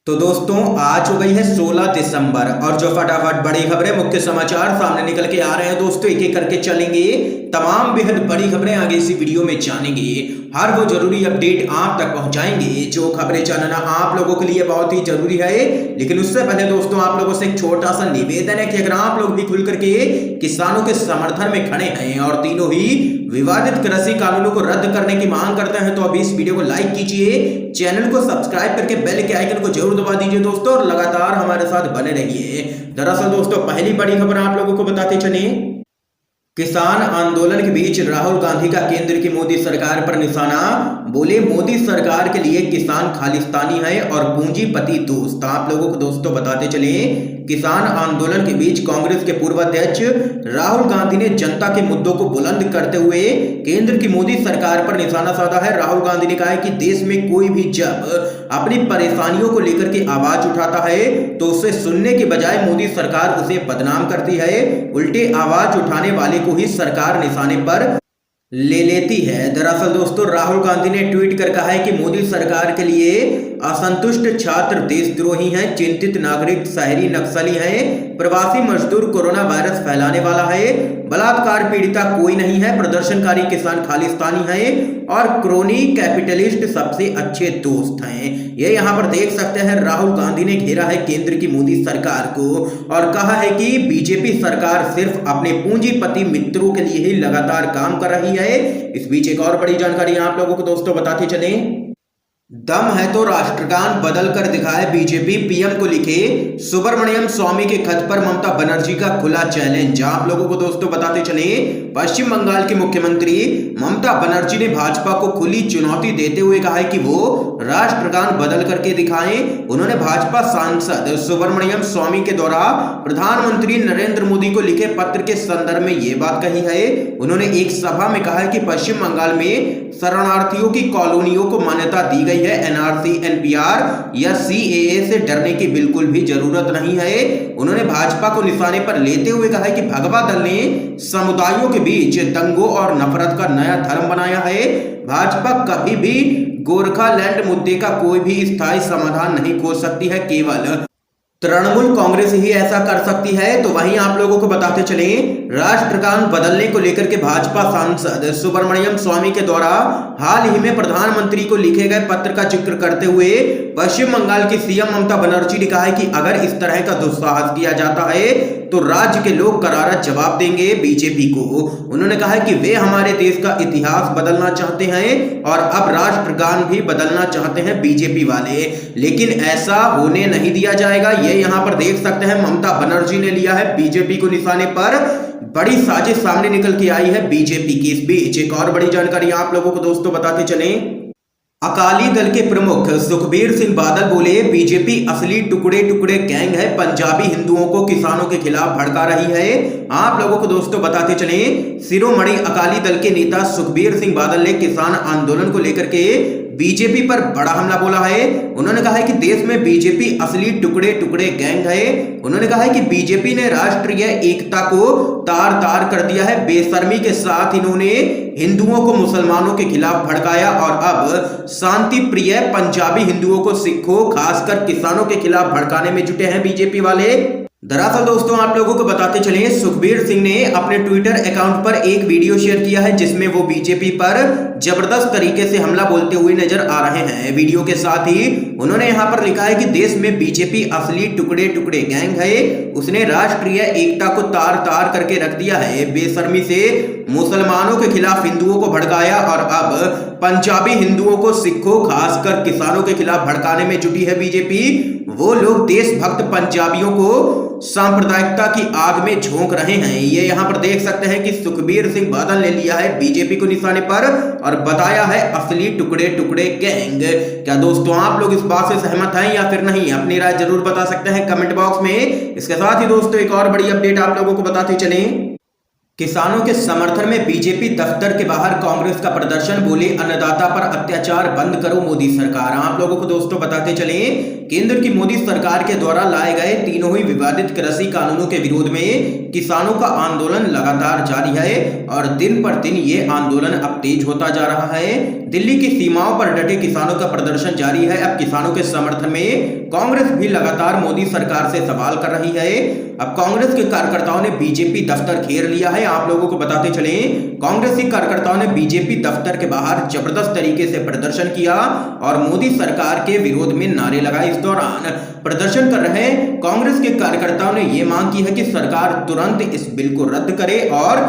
तो दोस्तों आज हो गई है 16 दिसंबर और जो फटाफट बड़ी खबरें मुख्य समाचार सामने निकल के आ रहे हैं दोस्तों, एक एक करके चलेंगे। तमाम बेहद बड़ी खबरें आगे इसी वीडियो में जानेंगे। हर वो जरूरी अपडेट आप तक पहुंचाएंगे जो खबरें जानना आप लोगों के लिए बहुत ही जरूरी है। लेकिन उससे पहले दोस्तों आप लोगों से एक छोटा सा निवेदन है कि अगर आप लोग भी खुल करके किसानों के समर्थन में खड़े हैं और तीनों ही विवादित कृषि कानूनों को रद्द करने की मांग करते हैं तो अभी इस वीडियो को लाइक कीजिए, चैनल को सब्सक्राइब करके बेल के आइकन को जरूर दबा दीजिए दोस्तों और लगातार हमारे साथ बने रहिए। दरअसल दोस्तों पहली बड़ी खबर आप लोगों को बताते चले। किसान आंदोलन के बीच राहुल गांधी का केंद्र की मोदी सरकार पर निशाना। बोले मोदी सरकार के लिए किसान खालिस्तानी है और पूंजीपति दोस्त। आप लोगों को दोस्तों बताते चले, किसान आंदोलन के बीच कांग्रेस के पूर्व अध्यक्ष राहुल गांधी ने जनता के मुद्दों को बुलंद करते हुए केंद्र की मोदी सरकार पर निशाना साधा है। राहुल गांधी ने कहा है कि देश में कोई भी जब अपनी परेशानियों को लेकर के आवाज उठाता है तो उसे सुनने के बजाय मोदी सरकार उसे बदनाम करती है। उल्टे आवाज उठाने वाले को ही सरकार निशाने पर ले लेती है। दरअसल दोस्तों राहुल गांधी ने ट्वीट कर कहा है कि मोदी सरकार के लिए असंतुष्ट छात्र देशद्रोही हैं, चिंतित नागरिक शहरी नक्सली हैं, प्रवासी मजदूर कोरोना वायरस फैलाने वाला है, बलात्कार पीड़िता कोई नहीं है, प्रदर्शनकारी किसान खालिस्तानी हैं और क्रोनी कैपिटलिस्ट सबसे अच्छे दोस्त हैं। ये यहाँ पर देख सकते हैं राहुल गांधी ने घेरा है केंद्र की मोदी सरकार को और कहा है कि बीजेपी सरकार सिर्फ अपने पूंजीपति मित्रों के लिए ही लगातार काम कर रही है। इस बीच एक और बड़ी जानकारी आप लोगों को दोस्तों बताते चले। दम है तो राष्ट्रगान बदल कर दिखाए बीजेपी, पीएम को लिखे सुब्रमण्यम स्वामी के खत पर ममता बनर्जी का खुला चैलेंज। आप लोगों को दोस्तों बताते चले, पश्चिम बंगाल की मुख्यमंत्री ममता बनर्जी ने भाजपा को खुली चुनौती देते हुए कहा है कि वो राष्ट्रगान बदल करके दिखाएं। उन्होंने भाजपा सांसद सुब्रमण्यम स्वामी के द्वारा प्रधानमंत्री नरेंद्र मोदी को लिखे पत्र के संदर्भ में ये बात कही है। उन्होंने एक सभा में कहा है कि पश्चिम बंगाल में शरणार्थियों की कॉलोनियों को मान्यता दी गई है। एनआरसी, एनपीआर या सीएए से डरने की बिल्कुल भी जरूरत नहीं है। उन्होंने भाजपा को निशाने पर लेते हुए कहा है कि भगवा दल ने समुदायों के बीच दंगों और नफरत का नया धर्म बनाया है। भाजपा कभी भी गोरखालैंड मुद्दे का कोई भी स्थायी समाधान नहीं खोज सकती है, केवल तृणमूल कांग्रेस ही ऐसा कर सकती है। तो वहीं आप लोगों को बताते चले, राष्ट्रगान बदलने को लेकर के भाजपा सांसद सुब्रमण्यम स्वामी के द्वारा हाल ही में प्रधानमंत्री को लिखे गए पत्र का जिक्र करते हुए पश्चिम बंगाल की सीएम ममता बनर्जी ने कहा है कि अगर इस तरह का दुस्साहस किया जाता है तो राज्य के लोग करारा जवाब देंगे बीजेपी को। उन्होंने कहा है कि वे हमारे देश का इतिहास बदलना चाहते हैं और अब राष्ट्रगान भी बदलना चाहते हैं बीजेपी वाले, लेकिन ऐसा होने नहीं दिया जाएगा। ये यहाँ पर देख सकते हैं ममता बनर्जी ने लिया है बीजेपी को निशाने पर। बड़ी साजिश सामने निकल के आई है बीजेपी की। इस बीच एक और बड़ी जानकारी आप लोगों को दोस्तों बताते चलें। अकाली दल के प्रमुख सुखबीर सिंह बादल बोले बीजेपी असली टुकड़े टुकड़े गैंग है, पंजाबी हिंदुओं को किसानों के खिलाफ भड़का रही है। आप लोगों को दोस्तों बताते चले, शिरोमणि अकाली दल के नेता सुखबीर सिंह बादल ने किसान आंदोलन को लेकर के बीजेपी पर बड़ा हमला बोला है। उन्होंने कहा है कि देश में बीजेपी असली टुकड़े टुकड़े गैंग है। उन्होंने कहा है कि बीजेपी ने राष्ट्रीय एकता को तार तार कर दिया है। बेशर्मी के साथ इन्होंने हिंदुओं को मुसलमानों के खिलाफ भड़काया और अब शांति प्रिय पंजाबी हिंदुओं को सिखों खासकर किसानों के खिलाफ भड़काने में जुटे हैं बीजेपी वाले। दरअसल दोस्तों आप लोगों को बताते चले, सुखबीर सिंह ने अपने ट्विटर अकाउंट पर एक वीडियो शेयर किया है जिसमें वो बीजेपी पर जबरदस्त तरीके से हमला बोलते हुए नजर आ रहे हैं। वीडियो के साथ ही उन्होंने यहाँ पर लिखा है कि देश में बीजेपी असली टुकड़े टुकड़े गैंग है। उसने राष्ट्रीय एकता को तार तार करके रख दिया है। बेशर्मी से मुसलमानों के खिलाफ हिंदुओं को भड़काया और अब पंजाबी हिंदुओं को सिखों खासकर किसानों के खिलाफ भड़काने में जुटी है बीजेपी। वो लोग देशभक्त पंजाबियों को सांप्रदायिकता की आग में झोंक रहे हैं। ये यहाँ पर देख सकते हैं कि सुखबीर सिंह बादल ने लिया है बीजेपी को निशाने पर और बताया है असली टुकड़े टुकड़े गैंग। क्या दोस्तों आप लोग इस बात से सहमत हैं या फिर नहीं? अपनी राय जरूर बता सकते हैं कमेंट बॉक्स में। इसके साथ ही दोस्तों एक और बड़ी अपडेट आप लोगों को बताते चलें। किसानों के समर्थन में बीजेपी दफ्तर के बाहर कांग्रेस का प्रदर्शन, बोले अन्नदाता पर अत्याचार बंद करो मोदी सरकार। आप लोगों को दोस्तों बताते चले, केंद्र की मोदी सरकार के द्वारा लाए गए तीनों ही विवादित कृषि कानूनों के विरोध में किसानों का आंदोलन लगातार जारी है और दिन पर दिन ये आंदोलन अब तेज होता जा रहा है। दिल्ली की सीमाओं पर डटे किसानों का प्रदर्शन जारी है। अब किसानों के समर्थन में कांग्रेस भी लगातार मोदी सरकार से सवाल कर रही है। अब कांग्रेस के कार्यकर्ताओं ने बीजेपी दफ्तर घेर लिया है। आप लोगों को बताते चले, कांग्रेसी कार्यकर्ताओं ने बीजेपी दफ्तर के बाहर जबरदस्त तरीके से प्रदर्शन किया और मोदी सरकार के विरोध में नारे लगाए। इस दौरान प्रदर्शन कर रहे कांग्रेस के कार्यकर्ताओं ने यह मांग की है कि सरकार तुरंत इस बिल को रद्द करे और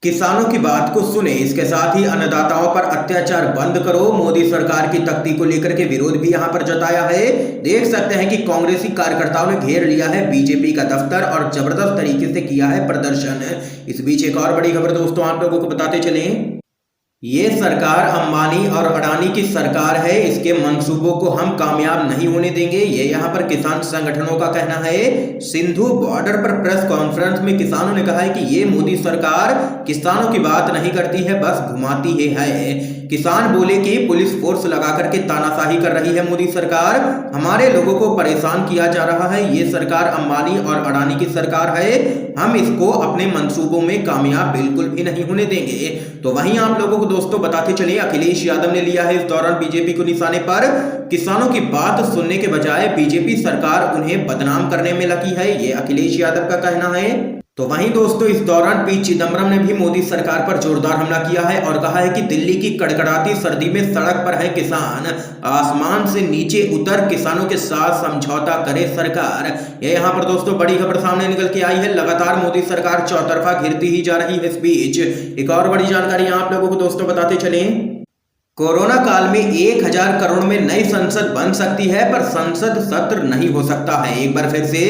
किसानों की बात को सुने। इसके साथ ही अन्नदाताओं पर अत्याचार बंद करो मोदी सरकार की तख्ती को लेकर के विरोध भी यहां पर जताया है। देख सकते हैं कि कांग्रेसी कार्यकर्ताओं ने घेर लिया है बीजेपी का दफ्तर और जबरदस्त तरीके से किया है प्रदर्शन। इस बीच एक और बड़ी खबर दोस्तों आप लोगों को बताते चले, ये सरकार अंबानी और अडानी की सरकार है, इसके मंसूबों को हम कामयाब नहीं होने देंगे, ये यहाँ पर किसान संगठनों का कहना है। सिंधु बॉर्डर पर प्रेस कॉन्फ्रेंस में किसानों ने कहा है कि ये मोदी सरकार किसानों की बात नहीं करती है, बस घुमाती है। किसान बोले कि पुलिस फोर्स लगा करके तानाशाही कर रही है मोदी सरकार, हमारे लोगों को परेशान किया जा रहा है, ये सरकार अंबानी और अडानी की सरकार है, हम इसको अपने मंसूबों में कामयाब बिल्कुल भी नहीं होने देंगे। तो वहीं आप लोगों को दोस्तों बताते चले, अखिलेश यादव ने लिया है इस दौरान बीजेपी को निशाने पर। किसानों की बात सुनने के बजाय बीजेपी सरकार उन्हें बदनाम करने में लगी है, ये अखिलेश यादव का कहना है। तो वहीं दोस्तों इस दौरान पी चिदम्बरम ने भी मोदी सरकार पर जोरदार हमला किया है और कहा है कि दिल्ली की कड़कड़ाती सर्दी में सड़क पर है किसान, आसमान से नीचे उतर किसानों के साथ समझौता करे सरकार। ये यहाँ पर दोस्तों बड़ी खबर सामने निकल के आई है। लगातार मोदी सरकार चौतरफा घिरती ही जा रही है। इस बीच एक और बड़ी जानकारी आप लोगों को दोस्तों बताते चले, कोरोना काल में 1000 करोड़ में नई संसद बन सकती है पर संसद सत्र नहीं हो सकता है। एक बार फिर से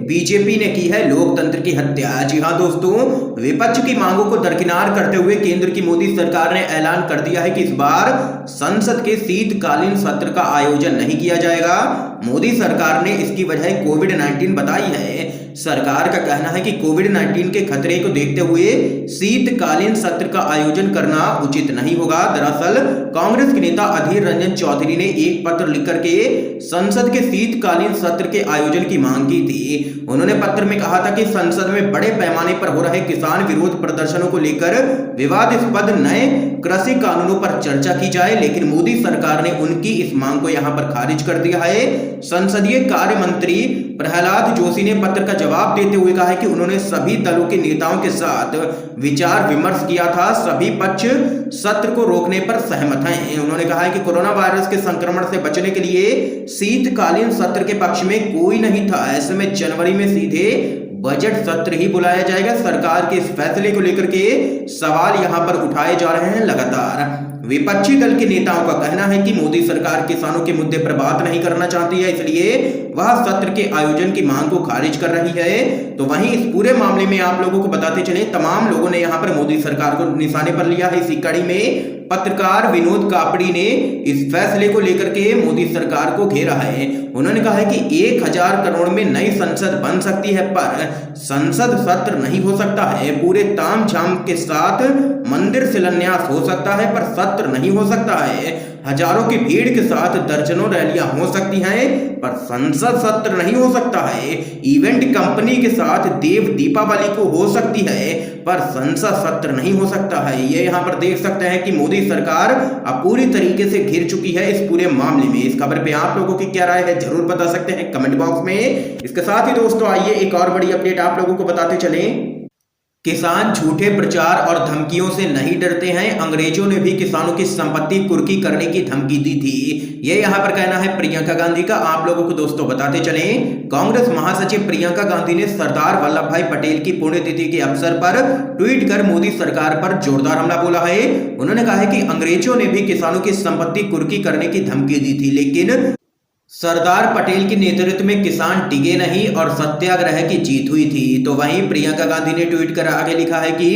बीजेपी ने की है लोकतंत्र की हत्या। जी हां दोस्तों, विपक्ष की मांगों को दरकिनार करते हुए केंद्र की मोदी सरकार ने ऐलान कर दिया है कि इस बार संसद के शीतकालीन सत्र का आयोजन नहीं किया जाएगा। मोदी सरकार ने इसकी वजह कोविड-19 बताई है। सरकार का कहना है कि कोविड-19 के खतरे को देखते हुए शीतकालीन सत्र का आयोजन करना उचित नहीं होगा। दरअसल कांग्रेस के नेता अधीर रंजन चौधरी ने एक पत्र लिखकर के संसद के शीतकालीन सत्र के आयोजन की मांग की थी। उन्होंने पत्र में कहा था कि संसद में बड़े पैमाने पर हो रहे किसान विरोध प्रदर्शनों को लेकर विवादास्पद नए कृषि कानूनों पर चर्चा की जाए, लेकिन मोदी सरकार ने उनकी इस मांग को यहां पर खारिज कर दिया है। संसदीय कार्य मंत्री प्रहलाद जोशी ने पत्र का जवाब देते हुए कहा है कि उन्होंने सभी दलों के नेताओं के साथ विचार विमर्श किया था, सभी पक्ष सत्र को रोकने पर सहमत हैं। उन्होंने कहा है कि कोरोना वायरस के संक्रमण से बचने के लिए शीतकालीन सत्र के पक्ष में कोई नहीं था, ऐसे में जनवरी में सीधे बजट सत्र ही बुलाया जाएगा। सरकार के इस फैसले को लेकर के सवाल यहां पर उठाए जा रहे हैं। लगातार विपक्षी दल के नेताओं का कहना है कि मोदी सरकार किसानों के मुद्दे पर बात नहीं करना चाहती है, इसलिए वह सत्र के आयोजन की मांग को खारिज कर रही है। तो वहीं इस पूरे मामले में आप लोगों को बताते चले, तमाम लोगों ने यहां पर मोदी सरकार को निशाने पर लिया है। इसी कड़ी में पत्रकार विनोद कापड़ी ने इस फैसले को लेकर के मोदी सरकार को घेरा है। उन्होंने कहा है कि 1000 करोड़ में नई संसद बन सकती है पर संसद सत्र नहीं हो सकता है। पूरे तामझाम के साथ मंदिर शिलान्यास हो सकता है पर सत्र नहीं हो सकता है। हजारों की भीड़ के साथ दर्जनों रैलियां हो सकती हैं पर संसद सत्र नहीं हो सकता है। इवेंट कंपनी के साथ देव दीपावली को हो सकती है पर संसद सत्र नहीं हो सकता है। ये यहाँ पर देख सकते हैं कि मोदी सरकार अब पूरी तरीके से घिर चुकी है इस पूरे मामले में। इस खबर पे आप लोगों की क्या राय है जरूर बता सकते हैं कमेंट बॉक्स में। इसके साथ ही दोस्तों आइए एक और बड़ी अपडेट आप लोगों को बताते चलें। किसान झूठे प्रचार और धमकियों से नहीं डरते हैं, अंग्रेजों ने भी किसानों की संपत्ति कुर्की करने की धमकी दी थी। ये यहाँ पर कहना है प्रियंका गांधी का। आप लोगों को दोस्तों बताते चलें, कांग्रेस महासचिव प्रियंका गांधी ने सरदार वल्लभ भाई पटेल की पुण्यतिथि के अवसर पर ट्वीट कर मोदी सरकार पर जोरदार हमला बोला है। उन्होंने कहा है कि अंग्रेजों ने भी किसानों की संपत्ति कुर्की करने की धमकी दी थी, लेकिन सरदार पटेल के नेतृत्व में किसान डिगे नहीं और सत्याग्रह की जीत हुई थी। तो वहीं प्रियंका गांधी ने ट्वीट कर आगे लिखा है कि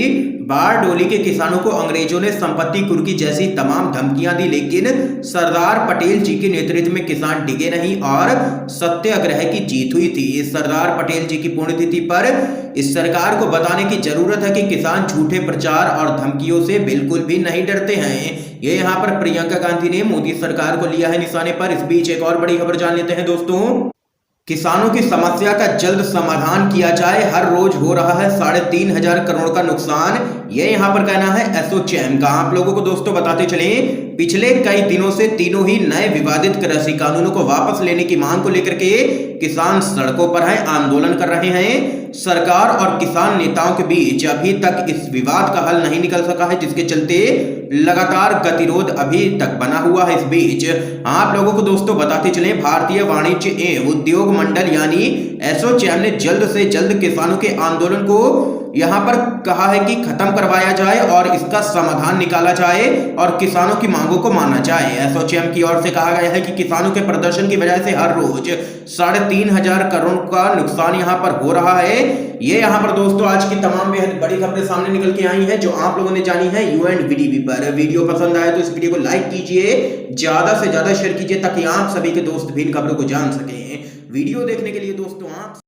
बारडोली के किसानों को अंग्रेजों ने संपत्ति कुर्की जैसी तमाम धमकियां दी, लेकिन सरदार पटेल जी के नेतृत्व में किसान डिगे नहीं और सत्याग्रह की जीत हुई थी। सरदार पटेल जी की पुण्यतिथि पर इस सरकार को बताने की जरूरत है कि किसान झूठे प्रचार और धमकियों से बिल्कुल भी नहीं डरते हैं। ये यहाँ पर प्रियंका गांधी ने मोदी सरकार को लिया है निशाने पर। इस बीच एक और बड़ी खबर जान लेते हैं दोस्तों। किसानों की समस्या का जल्द समाधान किया जाए, हर रोज हो रहा है 3,500 करोड़ का नुकसान, ये यहाँ पर कहना है एसोचैम का। आप लोगों को दोस्तों बताते चलें, पिछले कई दिनों से तीनों ही नए विवादित कृषि कानूनों को वापस लेने की मांग को लेकर के किसान सड़कों पर हैं, आंदोलन कर रहे हैं। सरकार और किसान नेताओं के बीच अभी तक इस विवाद का हल नहीं निकल सका है, जिसके चलते लगातार गतिरोध अभी तक बना हुआ है। इस बीच आप लोगों को दोस्तों बताते चले, भारतीय वाणिज्य एवं उद्योग मंडल यानी एसोचैम ने जल्द से जल्द किसानों के आंदोलन को यहां पर कहा है कि खत्म करवाया जाए और इसका समाधान निकाला जाए और किसानों की मांगों को माना जाए। एसोचैम की ओर से कहा गया है कि किसानों के प्रदर्शन की वजह से हर रोज 3,500 करोड़ का नुकसान यहां पर हो रहा है। ये यहां पर दोस्तों आज की तमाम बेहद बड़ी खबरें सामने निकल के आई हैं, जो आप लोगों ने जानी है UNVDB पर। वीडियो पसंद आए तो इस वीडियो को लाइक कीजिए, ज्यादा से ज्यादा शेयर कीजिए, ताकि आप सभी के दोस्त भी इन खबरों को जान सकें। वीडियो देखने के लिए दोस्तों आप